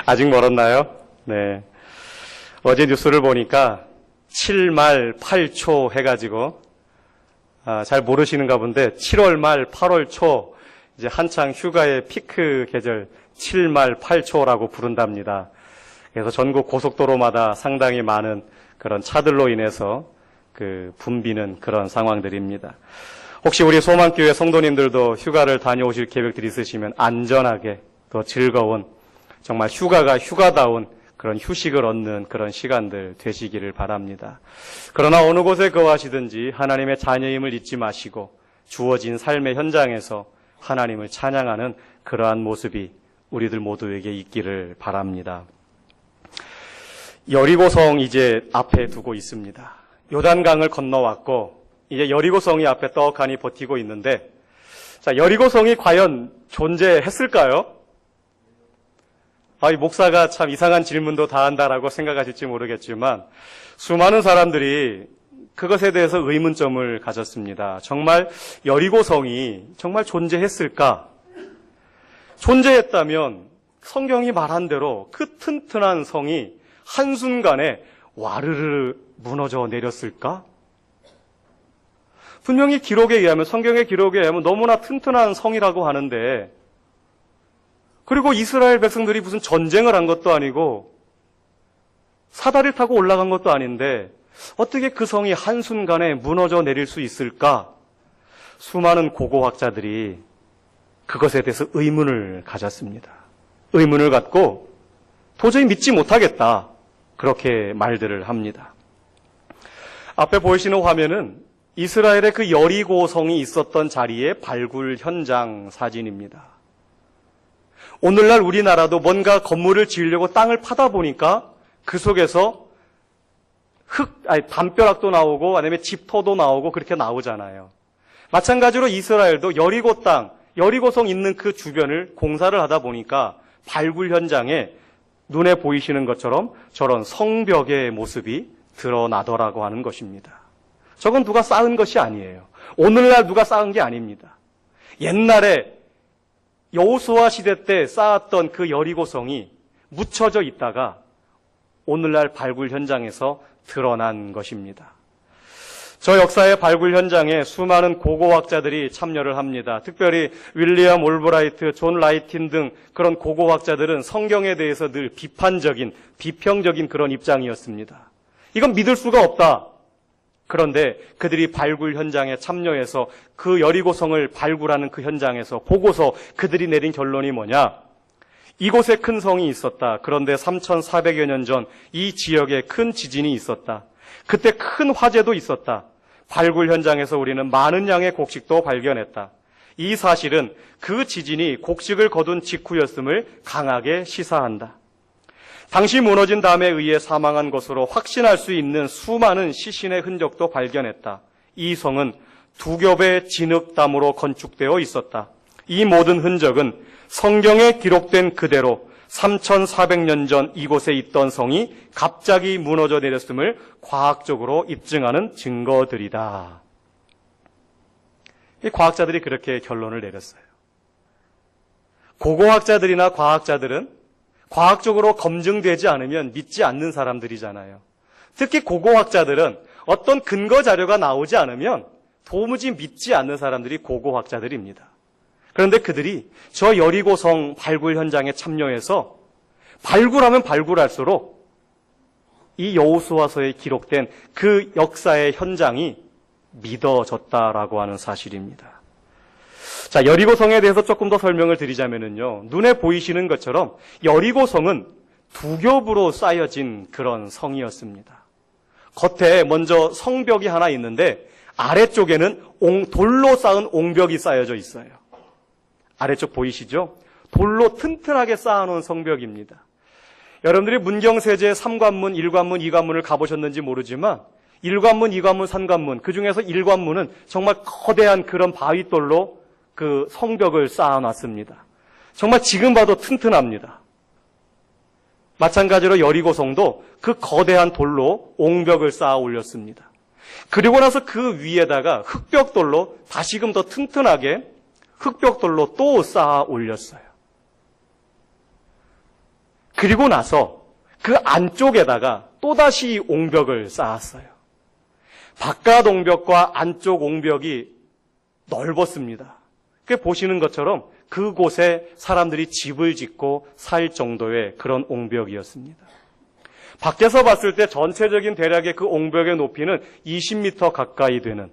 아직 멀었나요? 네. 어제 뉴스를 보니까 7말 8초 해가지고, 잘 모르시는가 본데, 7월 말 8월 초, 이제 한창 휴가의 피크 계절 7말 8초라고 부른답니다. 그래서 전국 고속도로마다 상당히 많은 그런 차들로 인해서 붐비는 그런 상황들입니다. 혹시 우리 소망교회 성도님들도 휴가를 다녀오실 계획들이 있으시면 안전하게 또 즐거운 정말 휴가가 휴가다운 그런 휴식을 얻는 그런 시간들 되시기를 바랍니다. 그러나 어느 곳에 거하시든지 하나님의 자녀임을 잊지 마시고 주어진 삶의 현장에서 하나님을 찬양하는 그러한 모습이 우리들 모두에게 있기를 바랍니다. 여리고성 이제 앞에 두고 있습니다. 요단강을 건너왔고 이제 여리고성이 앞에 떡하니 버티고 있는데, 자, 여리고성이 과연 존재했을까요? 이 목사가 참 이상한 질문도 다 한다라고 생각하실지 모르겠지만 수많은 사람들이 그것에 대해서 의문점을 가졌습니다. 정말 여리고성이 정말 존재했을까? 존재했다면 성경이 말한 대로 그 튼튼한 성이 한순간에 와르르 무너져 내렸을까? 분명히 기록에 의하면, 성경의 기록에 의하면 너무나 튼튼한 성이라고 하는데, 그리고 이스라엘 백성들이 무슨 전쟁을 한 것도 아니고 사다리를 타고 올라간 것도 아닌데 어떻게 그 성이 한순간에 무너져 내릴 수 있을까? 수많은 고고학자들이 그것에 대해서 의문을 가졌습니다. 의문을 갖고 도저히 믿지 못하겠다, 그렇게 말들을 합니다. 앞에 보이시는 화면은 이스라엘의 그 여리고성이 있었던 자리의 발굴 현장 사진입니다. 오늘날 우리나라도 뭔가 건물을 지으려고 땅을 파다 보니까 그 속에서 담벼락도 나오고 아니면 집터도 나오고 그렇게 나오잖아요. 마찬가지로 이스라엘도 여리고 땅, 여리고성 있는 그 주변을 공사를 하다 보니까 발굴 현장에 눈에 보이시는 것처럼 저런 성벽의 모습이 드러나더라고 하는 것입니다. 저건 누가 쌓은 것이 아니에요. 오늘날 누가 쌓은 게 아닙니다. 옛날에 여호수아 시대 때 쌓았던 그 여리고성이 묻혀져 있다가 오늘날 발굴 현장에서 드러난 것입니다. 저 역사의 발굴 현장에 수많은 고고학자들이 참여를 합니다. 특별히 윌리엄 올브라이트, 존 라이틴 등 그런 고고학자들은 성경에 대해서 늘 비평적인 그런 입장이었습니다. 이건 믿을 수가 없다. 그런데 그들이 발굴 현장에 참여해서 그 여리고성을 발굴하는 그 현장에서 보고서 그들이 내린 결론이 뭐냐? 이곳에 큰 성이 있었다. 그런데 3,400여 년 전 이 지역에 큰 지진이 있었다. 그때 큰 화재도 있었다. 발굴 현장에서 우리는 많은 양의 곡식도 발견했다. 이 사실은 그 지진이 곡식을 거둔 직후였음을 강하게 시사한다. 당시 무너진 담에 의해 사망한 것으로 확신할 수 있는 수많은 시신의 흔적도 발견했다. 이 성은 두 겹의 진흙담으로 건축되어 있었다. 이 모든 흔적은 성경에 기록된 그대로 3,400년 전 이곳에 있던 성이 갑자기 무너져 내렸음을 과학적으로 입증하는 증거들이다. 이 과학자들이 그렇게 결론을 내렸어요. 고고학자들이나 과학자들은 과학적으로 검증되지 않으면 믿지 않는 사람들이잖아요. 특히 고고학자들은 어떤 근거 자료가 나오지 않으면 도무지 믿지 않는 사람들이 고고학자들입니다. 그런데 그들이 저 여리고성 발굴 현장에 참여해서 발굴하면 발굴할수록 이 여호수아서에 기록된 그 역사의 현장이 믿어졌다라고 하는 사실입니다. 자, 여리고성에 대해서 조금 더 설명을 드리자면요. 눈에 보이시는 것처럼 여리고성은 두 겹으로 쌓여진 그런 성이었습니다. 겉에 먼저 성벽이 하나 있는데 아래쪽에는 돌로 쌓은 옹벽이 쌓여져 있어요. 아래쪽 보이시죠? 돌로 튼튼하게 쌓아놓은 성벽입니다. 여러분들이 문경세제 3관문, 1관문, 2관문을 가보셨는지 모르지만 1관문, 2관문, 3관문, 그 중에서 1관문은 정말 거대한 그런 바위돌로 그 성벽을 쌓아놨습니다. 정말 지금 봐도 튼튼합니다. 마찬가지로 여리고성도 그 거대한 돌로 옹벽을 쌓아 올렸습니다. 그리고 나서 그 위에다가 흑벽돌로 다시금 더 튼튼하게 흑벽돌로 또 쌓아 올렸어요. 그리고 나서 그 안쪽에다가 또다시 옹벽을 쌓았어요. 바깥 옹벽과 안쪽 옹벽이 넓었습니다. 보시는 것처럼 그곳에 사람들이 집을 짓고 살 정도의 그런 옹벽이었습니다. 밖에서 봤을 때 전체적인 대략의 그 옹벽의 높이는 20m 가까이 되는,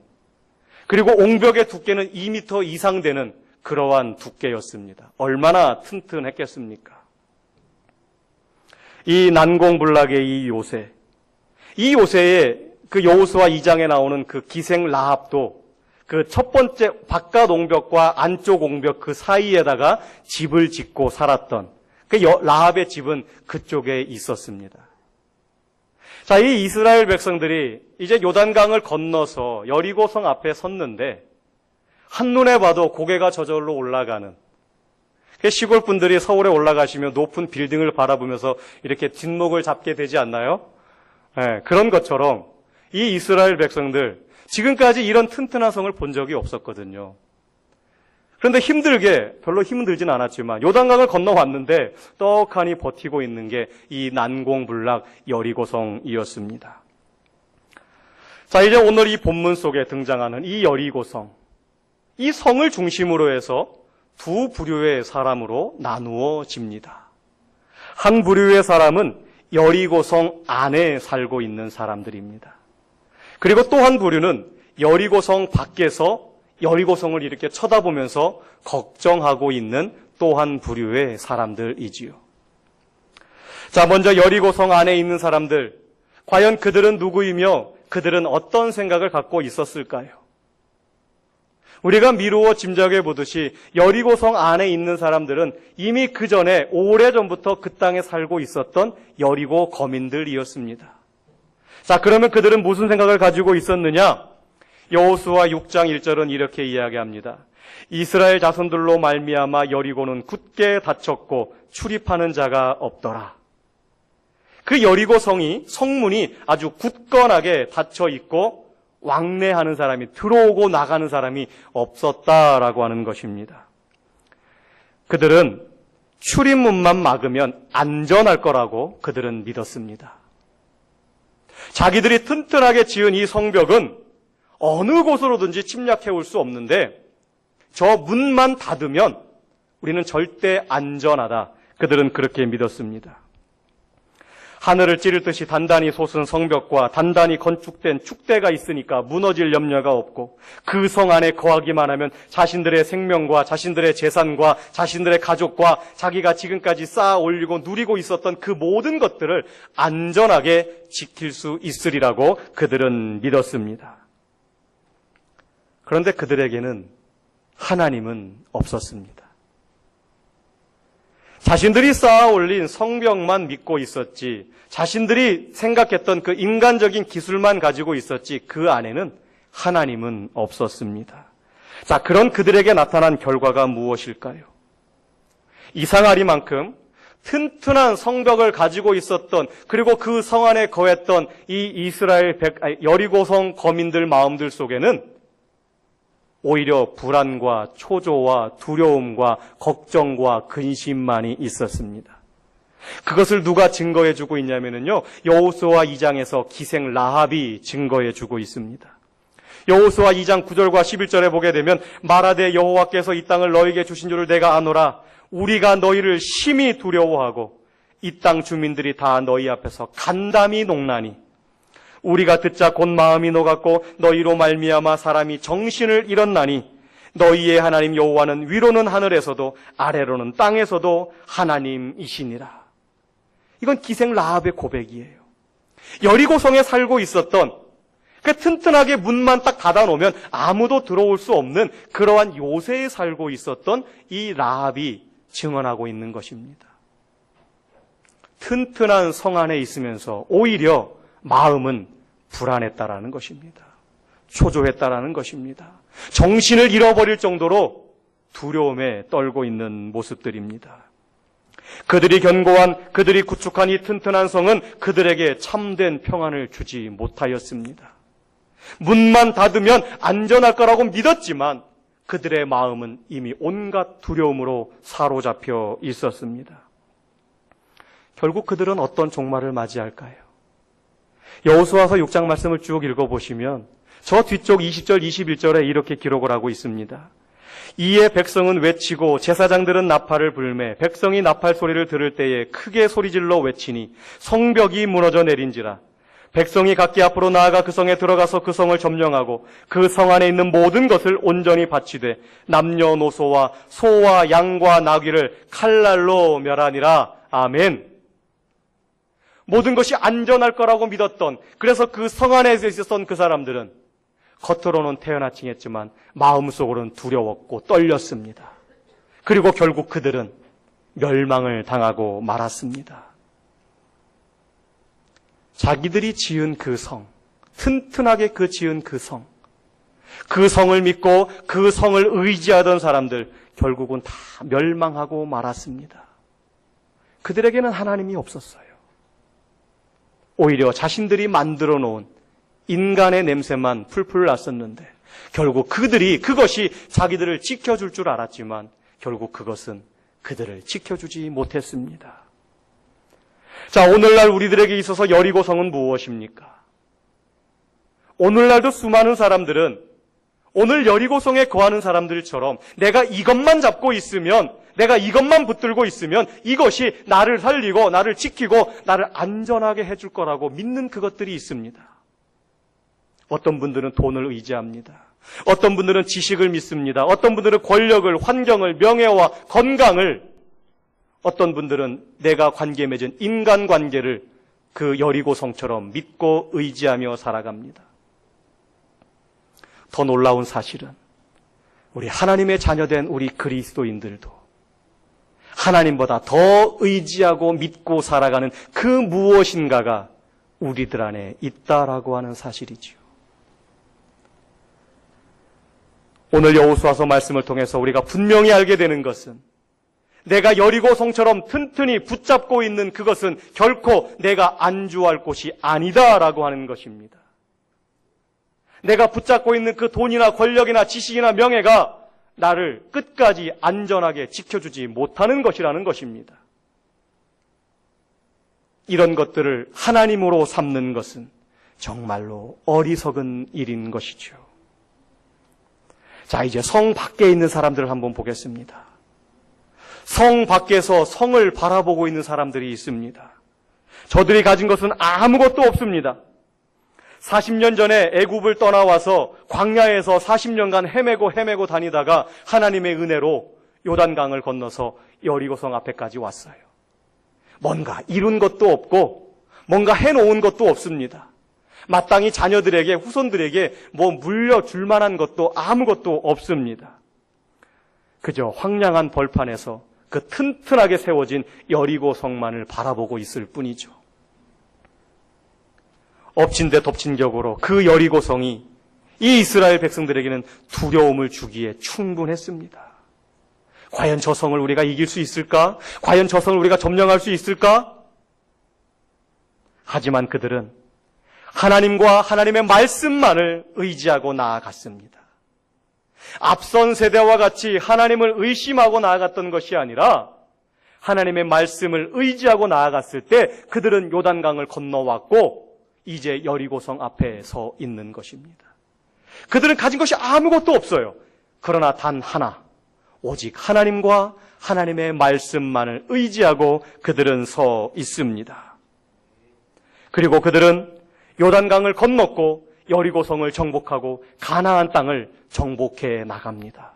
그리고 옹벽의 두께는 2m 이상 되는 그러한 두께였습니다. 얼마나 튼튼했겠습니까? 이 난공불락의 이 요새에 그 여호수아 2장에 나오는 그 기생 라합도 그 첫 번째 바깥 옹벽과 안쪽 옹벽 그 사이에다가 집을 짓고 살았던 그 라합의 집은 그쪽에 있었습니다. 자, 이 이스라엘 백성들이 이제 요단강을 건너서 여리고성 앞에 섰는데 한눈에 봐도 고개가 저절로 올라가는, 시골 분들이 서울에 올라가시면 높은 빌딩을 바라보면서 이렇게 뒷목을 잡게 되지 않나요? 네, 그런 것처럼 이 이스라엘 백성들 지금까지 이런 튼튼한 성을 본 적이 없었거든요. 그런데 별로 힘들진 않았지만 요단강을 건너왔는데 떡하니 버티고 있는 게 이 난공불락 여리고성이었습니다. 자, 이제 오늘 이 본문 속에 등장하는 이 여리고성, 이 성을 중심으로 해서 두 부류의 사람으로 나누어집니다. 한 부류의 사람은 여리고성 안에 살고 있는 사람들입니다. 그리고 또 한 부류는 여리고성 밖에서 여리고성을 이렇게 쳐다보면서 걱정하고 있는 또 한 부류의 사람들이지요. 자, 먼저 여리고성 안에 있는 사람들, 과연 그들은 누구이며 그들은 어떤 생각을 갖고 있었을까요? 우리가 미루어 짐작해 보듯이 여리고성 안에 있는 사람들은 이미 그 전에 오래전부터 그 땅에 살고 있었던 여리고 거민들이었습니다. 자, 그러면 그들은 무슨 생각을 가지고 있었느냐? 여호수아 6장 1절은 이렇게 이야기합니다. 이스라엘 자손들로 말미암아 여리고는 굳게 닫혔고 출입하는 자가 없더라. 그 여리고 성문이 아주 굳건하게 닫혀 있고 왕래하는 사람이, 들어오고 나가는 사람이 없었다라고 하는 것입니다. 그들은 출입문만 막으면 안전할 거라고 그들은 믿었습니다. 자기들이 튼튼하게 지은 이 성벽은 어느 곳으로든지 침략해 올 수 없는데 저 문만 닫으면 우리는 절대 안전하다. 그들은 그렇게 믿었습니다. 하늘을 찌를 듯이 단단히 솟은 성벽과 단단히 건축된 축대가 있으니까 무너질 염려가 없고 그 성 안에 거하기만 하면 자신들의 생명과 자신들의 재산과 자신들의 가족과 자기가 지금까지 쌓아 올리고 누리고 있었던 그 모든 것들을 안전하게 지킬 수 있으리라고 그들은 믿었습니다. 그런데 그들에게는 하나님은 없었습니다. 자신들이 쌓아 올린 성벽만 믿고 있었지, 자신들이 생각했던 그 인간적인 기술만 가지고 있었지, 그 안에는 하나님은 없었습니다. 자, 그런 그들에게 나타난 결과가 무엇일까요? 이상하리만큼 튼튼한 성벽을 가지고 있었던, 그리고 그 성 안에 거했던 이 여리고성 거민들 마음들 속에는 오히려 불안과 초조와 두려움과 걱정과 근심만이 있었습니다. 그것을 누가 증거해 주고 있냐면요, 여호수아 2장에서 기생 라합이 증거해 주고 있습니다. 여호수아 2장 9절과 11절에 보게 되면 말하되 여호와께서 이 땅을 너에게 주신 줄을 내가 아노라. 우리가 너희를 심히 두려워하고 이 땅 주민들이 다 너희 앞에서 간담이 녹나니 우리가 듣자 곧 마음이 녹았고 너희로 말미암아 사람이 정신을 잃었나니 너희의 하나님 여호와는 위로는 하늘에서도 아래로는 땅에서도 하나님이시니라. 이건 기생 라합의 고백이에요. 여리고성에 살고 있었던, 그 튼튼하게 문만 딱 닫아놓으면 아무도 들어올 수 없는 그러한 요새에 살고 있었던 이 라합이 증언하고 있는 것입니다. 튼튼한 성 안에 있으면서 오히려 마음은 불안했다라는 것입니다. 초조했다라는 것입니다. 정신을 잃어버릴 정도로 두려움에 떨고 있는 모습들입니다. 그들이 견고한, 그들이 구축한 이 튼튼한 성은 그들에게 참된 평안을 주지 못하였습니다. 문만 닫으면 안전할 거라고 믿었지만 그들의 마음은 이미 온갖 두려움으로 사로잡혀 있었습니다. 결국 그들은 어떤 종말을 맞이할까요? 여호수아서 6장 말씀을 쭉 읽어보시면 저 뒤쪽 20절, 21절에 이렇게 기록을 하고 있습니다. 이에 백성은 외치고 제사장들은 나팔을 불매 백성이 나팔 소리를 들을 때에 크게 소리질러 외치니 성벽이 무너져 내린지라. 백성이 각기 앞으로 나아가 그 성에 들어가서 그 성을 점령하고 그 성 안에 있는 모든 것을 온전히 바치되 남녀노소와 소와 양과 나귀를 칼날로 멸하니라. 아멘. 모든 것이 안전할 거라고 믿었던, 그래서 그 성 안에 있었던 그 사람들은 겉으로는 태어나칭했지만 마음속으로는 두려웠고 떨렸습니다. 그리고 결국 그들은 멸망을 당하고 말았습니다. 자기들이 지은 그 성, 튼튼하게 지은 그 성, 그 성을 믿고 그 성을 의지하던 사람들 결국은 다 멸망하고 말았습니다. 그들에게는 하나님이 없었어요. 오히려 자신들이 만들어 놓은 인간의 냄새만 풀풀 났었는데 결국 그것이 자기들을 지켜줄 줄 알았지만 결국 그것은 그들을 지켜주지 못했습니다. 자, 오늘날 우리들에게 있어서 여리고성은 무엇입니까? 오늘날도 수많은 사람들은 오늘 여리고성에 거하는 사람들처럼 내가 이것만 잡고 있으면, 내가 이것만 붙들고 있으면 이것이 나를 살리고 나를 지키고 나를 안전하게 해줄 거라고 믿는 그것들이 있습니다. 어떤 분들은 돈을 의지합니다. 어떤 분들은 지식을 믿습니다. 어떤 분들은 권력을, 환경을, 명예와 건강을, 어떤 분들은 내가 관계 맺은 인간관계를 그 여리고성처럼 믿고 의지하며 살아갑니다. 더 놀라운 사실은 우리 하나님의 자녀된 우리 그리스도인들도 하나님보다 더 의지하고 믿고 살아가는 그 무엇인가가 우리들 안에 있다라고 하는 사실이지요. 오늘 여호수아서 말씀을 통해서 우리가 분명히 알게 되는 것은 내가 여리고성처럼 튼튼히 붙잡고 있는 그것은 결코 내가 안주할 곳이 아니다라고 하는 것입니다. 내가 붙잡고 있는 그 돈이나 권력이나 지식이나 명예가 나를 끝까지 안전하게 지켜주지 못하는 것이라는 것입니다. 이런 것들을 하나님으로 삼는 것은 정말로 어리석은 일인 것이죠. 자, 이제 성 밖에 있는 사람들을 한번 보겠습니다. 성 밖에서 성을 바라보고 있는 사람들이 있습니다. 저들이 가진 것은 아무것도 없습니다. 40년 전에 애굽을 떠나와서 광야에서 40년간 헤매고 다니다가 하나님의 은혜로 요단강을 건너서 여리고성 앞에까지 왔어요. 뭔가 이룬 것도 없고 뭔가 해놓은 것도 없습니다. 마땅히 자녀들에게, 후손들에게 뭐 물려줄 만한 것도 아무것도 없습니다. 그저 황량한 벌판에서 그 튼튼하게 세워진 여리고성만을 바라보고 있을 뿐이죠. 엎친 데 덮친 격으로 그 여리고성이 이 이스라엘 백성들에게는 두려움을 주기에 충분했습니다. 과연 저 성을 우리가 이길 수 있을까? 과연 저 성을 우리가 점령할 수 있을까? 하지만 그들은 하나님과 하나님의 말씀만을 의지하고 나아갔습니다. 앞선 세대와 같이 하나님을 의심하고 나아갔던 것이 아니라 하나님의 말씀을 의지하고 나아갔을 때 그들은 요단강을 건너왔고 이제 여리고성 앞에 서 있는 것입니다. 그들은 가진 것이 아무것도 없어요. 그러나 단 하나, 오직 하나님과 하나님의 말씀만을 의지하고 그들은 서 있습니다. 그리고 그들은 요단강을 건넜고 여리고성을 정복하고 가나안 땅을 정복해 나갑니다.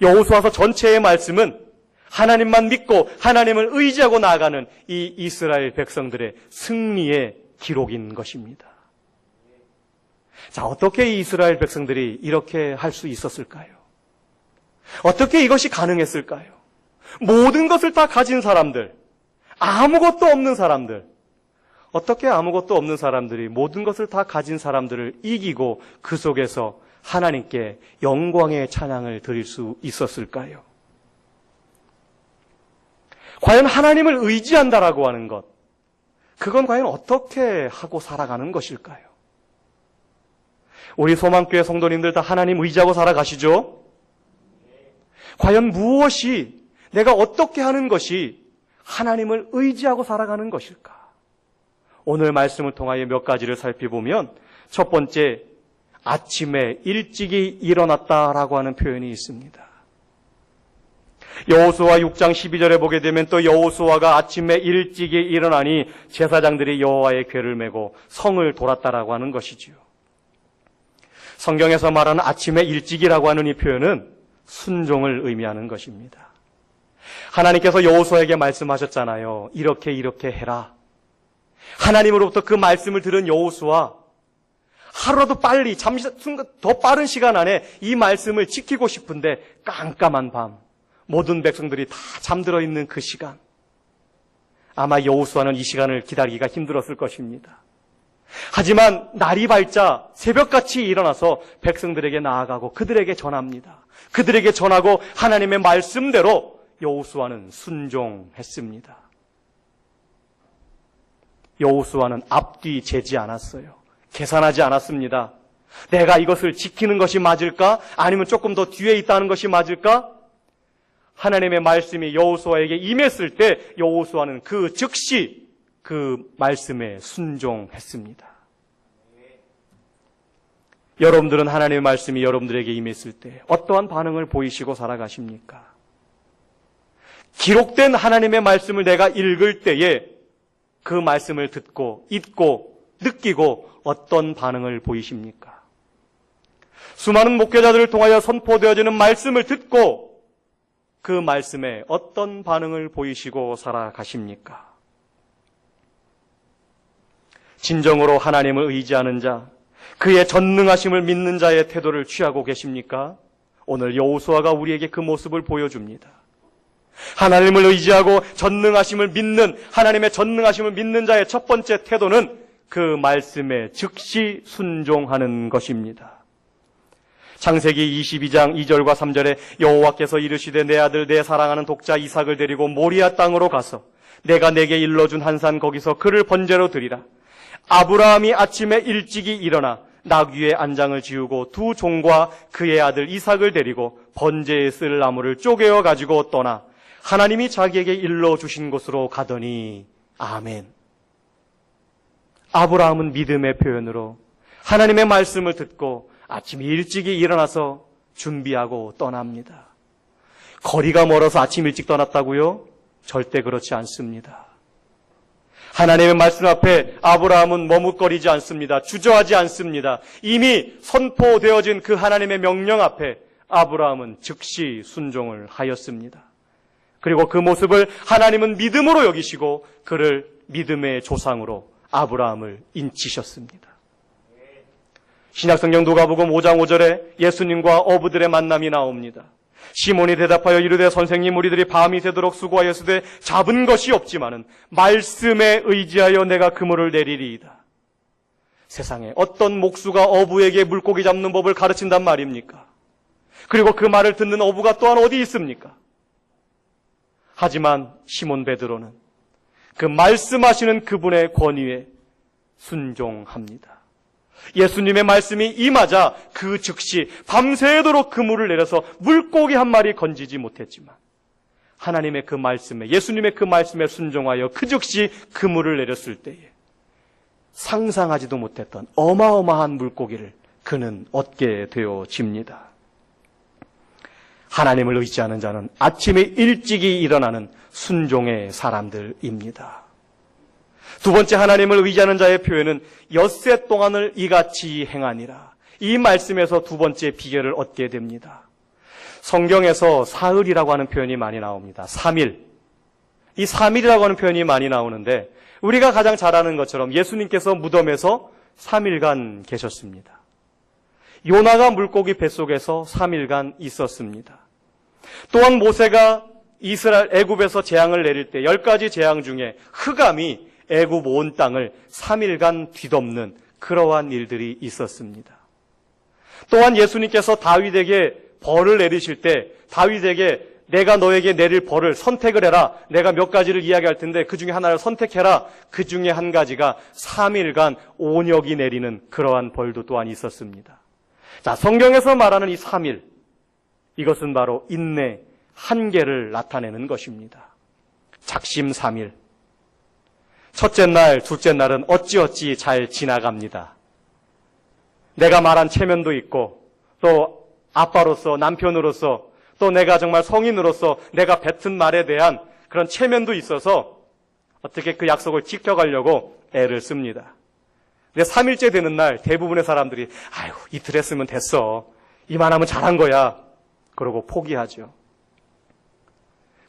여호수아서 전체의 말씀은 하나님만 믿고 하나님을 의지하고 나아가는 이 이스라엘 백성들의 승리의 기록인 것입니다. 자, 어떻게 이 이스라엘 백성들이 이렇게 할 수 있었을까요? 어떻게 이것이 가능했을까요? 모든 것을 다 가진 사람들, 아무것도 없는 사람들, 어떻게 아무것도 없는 사람들이 모든 것을 다 가진 사람들을 이기고 그 속에서 하나님께 영광의 찬양을 드릴 수 있었을까요? 과연 하나님을 의지한다라고 하는 것, 그건 과연 어떻게 하고 살아가는 것일까요? 우리 소망교회 성도님들 다 하나님 의지하고 살아가시죠? 과연 무엇이, 내가 어떻게 하는 것이 하나님을 의지하고 살아가는 것일까? 오늘 말씀을 통하여 몇 가지를 살펴보면 첫 번째, 아침에 일찍이 일어났다라고 하는 표현이 있습니다. 여호수아 6장 12절에 보게 되면 또 여호수아가 아침에 일찍이 일어나니 제사장들이 여호와의 궤를 메고 성을 돌았다라고 하는 것이지요. 성경에서 말하는 아침에 일찍이라고 하는 이 표현은 순종을 의미하는 것입니다. 하나님께서 여호수아에게 말씀하셨잖아요. 이렇게 해라. 하나님으로부터 그 말씀을 들은 여호수아, 하루라도 빨리 순간 더 빠른 시간 안에 이 말씀을 지키고 싶은데 깜깜한 밤, 모든 백성들이 다 잠들어 있는 그 시간, 아마 여호수아는 이 시간을 기다리기가 힘들었을 것입니다. 하지만 날이 밝자 새벽같이 일어나서 백성들에게 나아가고 그들에게 전합니다. 그들에게 전하고 하나님의 말씀대로 여호수아는 순종했습니다. 여호수아는 앞뒤 재지 않았어요. 계산하지 않았습니다. 내가 이것을 지키는 것이 맞을까? 아니면 조금 더 뒤에 있다는 것이 맞을까? 하나님의 말씀이 여호수아에게 임했을 때 여호수아는 그 즉시 그 말씀에 순종했습니다. 여러분들은 하나님의 말씀이 여러분들에게 임했을 때 어떠한 반응을 보이시고 살아가십니까? 기록된 하나님의 말씀을 내가 읽을 때에 그 말씀을 듣고 읽고 느끼고 어떤 반응을 보이십니까? 수많은 목회자들을 통하여 선포되어지는 말씀을 듣고 그 말씀에 어떤 반응을 보이시고 살아가십니까? 진정으로 하나님을 의지하는 자, 그의 전능하심을 믿는 자의 태도를 취하고 계십니까? 오늘 여호수아가 우리에게 그 모습을 보여줍니다. 하나님을 의지하고 전능하심을 믿는, 하나님의 전능하심을 믿는 자의 첫 번째 태도는 그 말씀에 즉시 순종하는 것입니다. 창세기 22장 2절과 3절에 여호와께서 이르시되 내 아들 내 사랑하는 독자 이삭을 데리고 모리아 땅으로 가서 내가 내게 일러준 한 산 거기서 그를 번제로 드리라. 아브라함이 아침에 일찍이 일어나 나귀의 안장을 지우고 두 종과 그의 아들 이삭을 데리고 번제에 쓸 나무를 쪼개어 가지고 떠나 하나님이 자기에게 일러주신 곳으로 가더니 아멘. 아브라함은 믿음의 표현으로 하나님의 말씀을 듣고 아침 일찍이 일어나서 준비하고 떠납니다. 거리가 멀어서 아침 일찍 떠났다고요? 절대 그렇지 않습니다. 하나님의 말씀 앞에 아브라함은 머뭇거리지 않습니다. 주저하지 않습니다. 이미 선포되어진 그 하나님의 명령 앞에 아브라함은 즉시 순종을 하였습니다. 그리고 그 모습을 하나님은 믿음으로 여기시고 그를 믿음의 조상으로 아브라함을 인치셨습니다. 신약성경 누가복음 5장 5절에 예수님과 어부들의 만남이 나옵니다. 시몬이 대답하여 이르되 선생님 우리들이 밤이 새도록 수고하였으되 잡은 것이 없지만은 말씀에 의지하여 내가 그물을 내리리이다. 세상에 어떤 목수가 어부에게 물고기 잡는 법을 가르친단 말입니까? 그리고 그 말을 듣는 어부가 또한 어디 있습니까? 하지만 시몬 베드로는 그 말씀하시는 그분의 권위에 순종합니다. 예수님의 말씀이 임하자 그 즉시 밤새도록 그물을 내려서 물고기 한 마리 건지지 못했지만 하나님의 그 말씀에, 예수님의 그 말씀에 순종하여 그 즉시 그물을 내렸을 때에 상상하지도 못했던 어마어마한 물고기를 그는 얻게 되어집니다. 하나님을 의지하는 자는 아침에 일찍이 일어나는 순종의 사람들입니다. 두 번째, 하나님을 의지하는 자의 표현은 엿새 동안을 이같이 행하니라. 이 말씀에서 두 번째 비결을 얻게 됩니다. 성경에서 사흘이라고 하는 표현이 많이 나옵니다. 3일. 이 3일이라고 하는 표현이 많이 나오는데 우리가 가장 잘 아는 것처럼 예수님께서 무덤에서 3일간 계셨습니다. 요나가 물고기 뱃속에서 3일간 있었습니다. 또한 모세가 이스라엘 애굽에서 재앙을 내릴 때 10가지 재앙 중에 흑암이 애굽 온 땅을 3일간 뒤덮는 그러한 일들이 있었습니다. 또한 예수님께서 다윗에게 벌을 내리실 때 다윗에게 내가 너에게 내릴 벌을 선택을 해라. 내가 몇 가지를 이야기할 텐데 그 중에 하나를 선택해라. 그 중에 한 가지가 3일간 온역이 내리는 그러한 벌도 또한 있었습니다. 자, 성경에서 말하는 이 3일, 이것은 바로 인내, 한계를 나타내는 것입니다. 작심삼일. 첫째 날, 둘째 날은 어찌어찌 잘 지나갑니다. 내가 말한 체면도 있고, 또 아빠로서, 남편으로서, 또 내가 정말 성인으로서 내가 뱉은 말에 대한 그런 체면도 있어서 어떻게 그 약속을 지켜가려고 애를 씁니다. 근데 3일째 되는 날 대부분의 사람들이 아유, 이틀 했으면 됐어. 이만하면 잘한 거야. 그러고 포기하죠.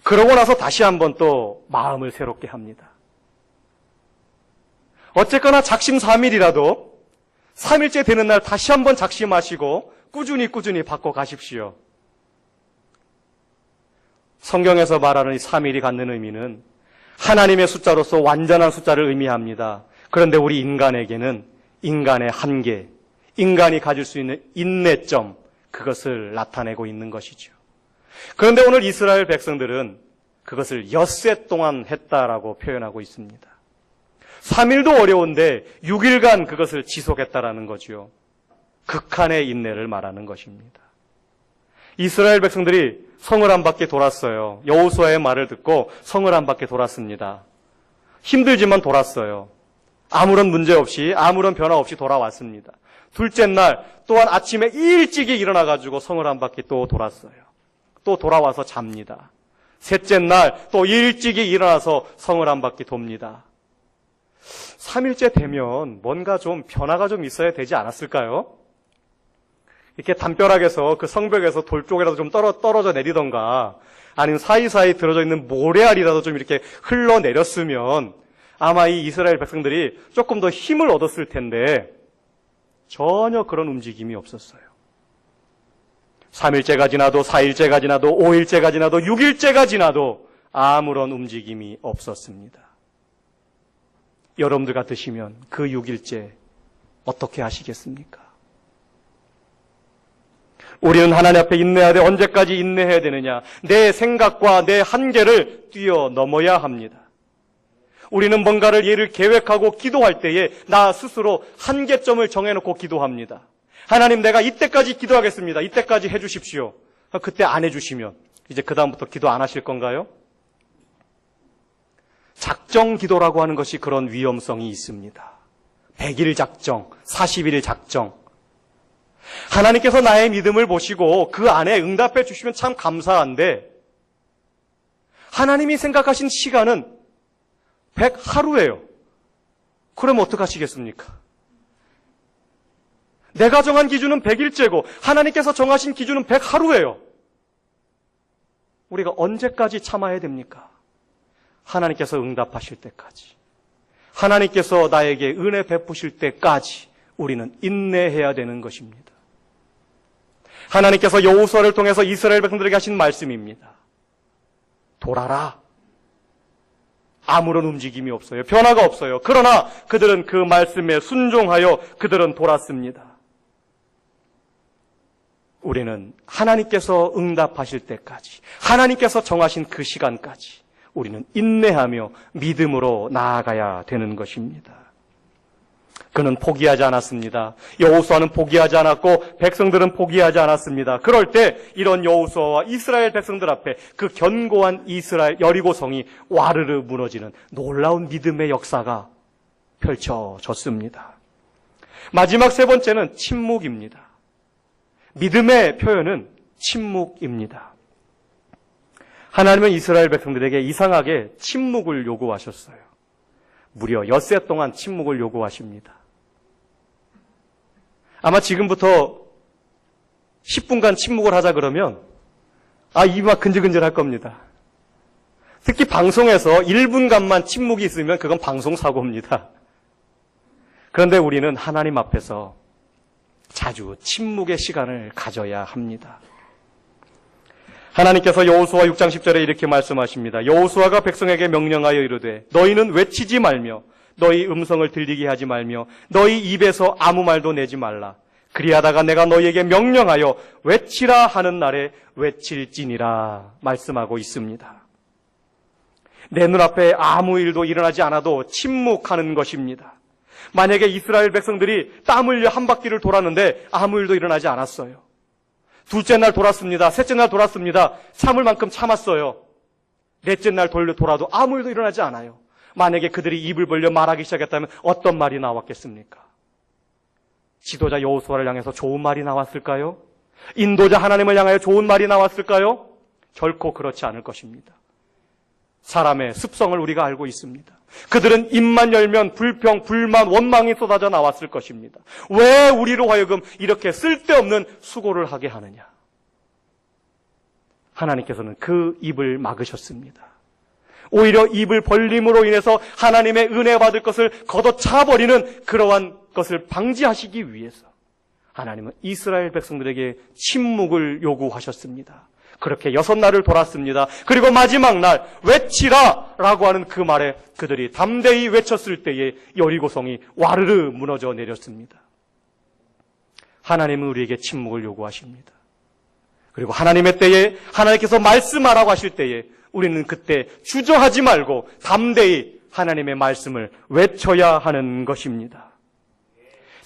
그러고 나서 다시 한번 또 마음을 새롭게 합니다. 어쨌거나 작심삼일이라도 3일째 되는 날 다시 한번 작심하시고 꾸준히 바꿔 가십시오. 성경에서 말하는 이 3일이 갖는 의미는 하나님의 숫자로서 완전한 숫자를 의미합니다. 그런데 우리 인간에게는 인간의 한계, 인간이 가질 수 있는 인내점, 그것을 나타내고 있는 것이죠. 그런데 오늘 이스라엘 백성들은 그것을 엿새 동안 했다라고 표현하고 있습니다. 3일도 어려운데 6일간 그것을 지속했다라는 거죠. 극한의 인내를 말하는 것입니다. 이스라엘 백성들이 성을 한 바퀴 돌았어요. 여호수아의 말을 듣고 성을 한 바퀴 돌았습니다. 힘들지만 돌았어요. 아무런 문제 없이, 아무런 변화 없이 돌아왔습니다. 둘째 날 또한 아침에 일찍이 일어나가지고 성을 한 바퀴 또 돌았어요. 또 돌아와서 잡니다. 셋째 날 또 일찍이 일어나서 성을 한 바퀴 돕니다. 3일째 되면 뭔가 좀 변화가 좀 있어야 되지 않았을까요? 이렇게 담벼락에서 그 성벽에서 돌 쪽이라도 좀 떨어져 내리던가 아니면 사이사이 들어져 있는 모래알이라도 좀 이렇게 흘러내렸으면 아마 이 이스라엘 백성들이 조금 더 힘을 얻었을 텐데 전혀 그런 움직임이 없었어요. 3일째가 지나도 4일째가 지나도 5일째가 지나도 6일째가 지나도 아무런 움직임이 없었습니다. 여러분들 같으시면 그 6일째 어떻게 하시겠습니까? 우리는 하나님 앞에 인내해야 돼. 언제까지 인내해야 되느냐? 내 생각과 내 한계를 뛰어넘어야 합니다. 우리는 뭔가를 예를 계획하고 기도할 때에 나 스스로 한계점을 정해놓고 기도합니다. 하나님, 내가 이때까지 기도하겠습니다. 이때까지 해주십시오. 그때 안 해주시면 이제 그 다음부터 기도 안 하실 건가요? 작정 기도라고 하는 것이 그런 위험성이 있습니다. 100일 작정, 40일 작정. 하나님께서 나의 믿음을 보시고 그 안에 응답해 주시면 참 감사한데 하나님이 생각하신 시간은 100하루예요. 그럼 어떡하시겠습니까? 내가 정한 기준은 100일째고 하나님께서 정하신 기준은 100하루예요. 우리가 언제까지 참아야 됩니까? 하나님께서 응답하실 때까지, 하나님께서 나에게 은혜 베푸실 때까지 우리는 인내해야 되는 것입니다. 하나님께서 여호수아를 통해서 이스라엘 백성들에게 하신 말씀입니다. 돌아라. 아무런 움직임이 없어요. 변화가 없어요. 그러나 그들은 그 말씀에 순종하여 그들은 돌았습니다. 우리는 하나님께서 응답하실 때까지, 하나님께서 정하신 그 시간까지 우리는 인내하며 믿음으로 나아가야 되는 것입니다. 그는 포기하지 않았습니다. 여호수아는 포기하지 않았고 백성들은 포기하지 않았습니다. 그럴 때 이런 여호수아와 이스라엘 백성들 앞에 그 견고한 이스라엘 여리고성이 와르르 무너지는 놀라운 믿음의 역사가 펼쳐졌습니다. 마지막 세 번째는 침묵입니다. 믿음의 표현은 침묵입니다. 하나님은 이스라엘 백성들에게 이상하게 침묵을 요구하셨어요. 무려 엿새 동안 침묵을 요구하십니다. 아마 지금부터 10분간 침묵을 하자 그러면 입이 막 근질근질할 겁니다. 특히 방송에서 1분간만 침묵이 있으면 그건 방송사고입니다. 그런데 우리는 하나님 앞에서 자주 침묵의 시간을 가져야 합니다. 하나님께서 여호수아 6장 10절에 이렇게 말씀하십니다. 여호수아가 백성에게 명령하여 이르되 너희는 외치지 말며 너희 음성을 들리게 하지 말며 너희 입에서 아무 말도 내지 말라. 그리하다가 내가 너희에게 명령하여 외치라 하는 날에 외칠지니라 말씀하고 있습니다. 내 눈앞에 아무 일도 일어나지 않아도 침묵하는 것입니다. 만약에 이스라엘 백성들이 땀 흘려 한 바퀴를 돌았는데 아무 일도 일어나지 않았어요. 둘째 날 돌았습니다. 셋째 날 돌았습니다. 참을 만큼 참았어요. 넷째 날 돌아도 아무 일도 일어나지 않아요. 만약에 그들이 입을 벌려 말하기 시작했다면 어떤 말이 나왔겠습니까? 지도자 여호수아를 향해서 좋은 말이 나왔을까요? 인도자 하나님을 향하여 좋은 말이 나왔을까요? 결코 그렇지 않을 것입니다. 사람의 습성을 우리가 알고 있습니다. 그들은 입만 열면 불평, 불만, 원망이 쏟아져 나왔을 것입니다. 왜 우리로 하여금 이렇게 쓸데없는 수고를 하게 하느냐? 하나님께서는 그 입을 막으셨습니다. 오히려 입을 벌림으로 인해서 하나님의 은혜 받을 것을 걷어차버리는 그러한 것을 방지하시기 위해서 하나님은 이스라엘 백성들에게 침묵을 요구하셨습니다. 그렇게 6날을 돌았습니다. 그리고 마지막 날 외치라 라고 하는 그 말에 그들이 담대히 외쳤을 때에 여리고성이 와르르 무너져 내렸습니다. 하나님은 우리에게 침묵을 요구하십니다. 그리고 하나님의 때에 하나님께서 말씀하라고 하실 때에 우리는 그때 주저하지 말고 담대히 하나님의 말씀을 외쳐야 하는 것입니다.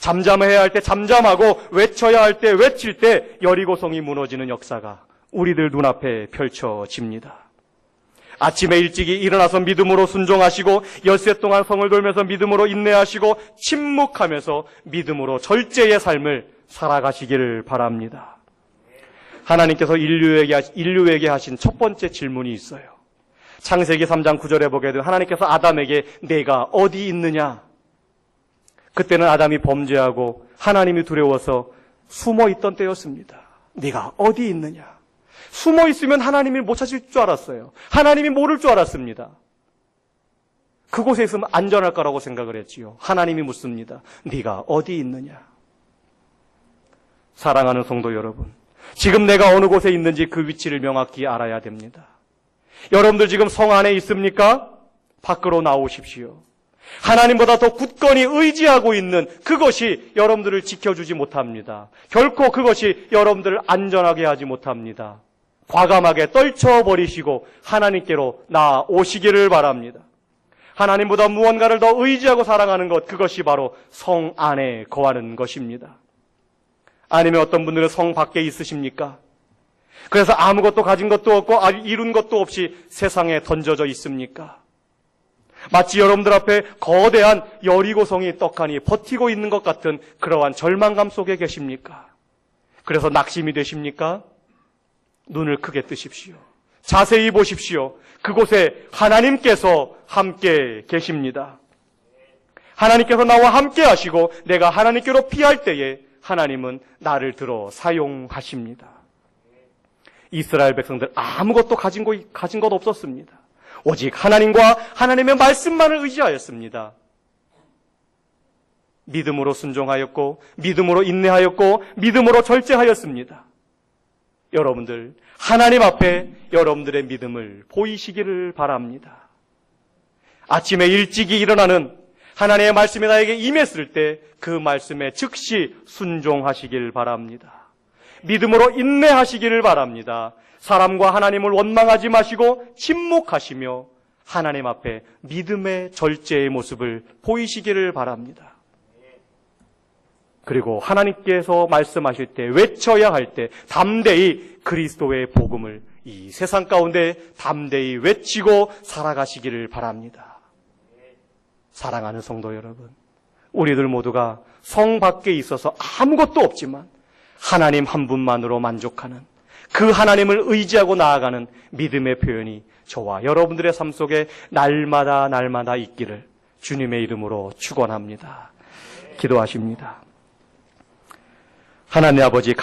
잠잠해야 할 때 잠잠하고 외쳐야 할 때 외칠 때 여리고성이 무너지는 역사가 우리들 눈앞에 펼쳐집니다. 아침에 일찍이 일어나서 믿음으로 순종하시고 엿새 동안 성을 돌면서 믿음으로 인내하시고 침묵하면서 믿음으로 절제의 삶을 살아가시기를 바랍니다. 하나님께서 인류에게 하신 첫 번째 질문이 있어요. 창세기 3장 9절에 보게 되면 하나님께서 아담에게 내가 어디 있느냐? 그때는 아담이 범죄하고 하나님이 두려워서 숨어 있던 때였습니다. 네가 어디 있느냐? 숨어 있으면 하나님이 못 찾을 줄 알았어요. 하나님이 모를 줄 알았습니다. 그곳에 있으면 안전할 거라고 생각을 했지요. 하나님이 묻습니다. 네가 어디 있느냐? 사랑하는 성도 여러분, 지금 내가 어느 곳에 있는지 그 위치를 명확히 알아야 됩니다. 여러분들 지금 성 안에 있습니까? 밖으로 나오십시오. 하나님보다 더 굳건히 의지하고 있는 그것이 여러분들을 지켜주지 못합니다. 결코 그것이 여러분들을 안전하게 하지 못합니다. 과감하게 떨쳐버리시고 하나님께로 나오시기를 바랍니다. 하나님보다 무언가를 더 의지하고 사랑하는 것, 그것이 바로 성 안에 거하는 것입니다. 아니면 어떤 분들은 성 밖에 있으십니까? 그래서 아무것도 가진 것도 없고 이룬 것도 없이 세상에 던져져 있습니까? 마치 여러분들 앞에 거대한 여리고성이 떡하니 버티고 있는 것 같은 그러한 절망감 속에 계십니까? 그래서 낙심이 되십니까? 눈을 크게 뜨십시오. 자세히 보십시오. 그곳에 하나님께서 함께 계십니다. 하나님께서 나와 함께 하시고 내가 하나님께로 피할 때에 하나님은 나를 들어 사용하십니다. 이스라엘 백성들 아무것도 가진 것 없었습니다. 오직 하나님과 하나님의 말씀만을 의지하였습니다. 믿음으로 순종하였고 믿음으로 인내하였고 믿음으로 절제하였습니다. 여러분들 하나님 앞에 여러분들의 믿음을 보이시기를 바랍니다. 아침에 일찍이 일어나는 하나님의 말씀이 나에게 임했을 때 그 말씀에 즉시 순종하시길 바랍니다. 믿음으로 인내하시기를 바랍니다. 사람과 하나님을 원망하지 마시고 침묵하시며 하나님 앞에 믿음의 절제의 모습을 보이시기를 바랍니다. 그리고 하나님께서 말씀하실 때 외쳐야 할 때 담대히 그리스도의 복음을 이 세상 가운데 담대히 외치고 살아가시기를 바랍니다. 사랑하는 성도 여러분, 우리들 모두가 성 밖에 있어서 아무것도 없지만 하나님 한 분만으로 만족하는 그 하나님을 의지하고 나아가는 믿음의 표현이 저와 여러분들의 삶 속에 날마다 있기를 주님의 이름으로 축원합니다. 기도하십니다. 하나님 아버지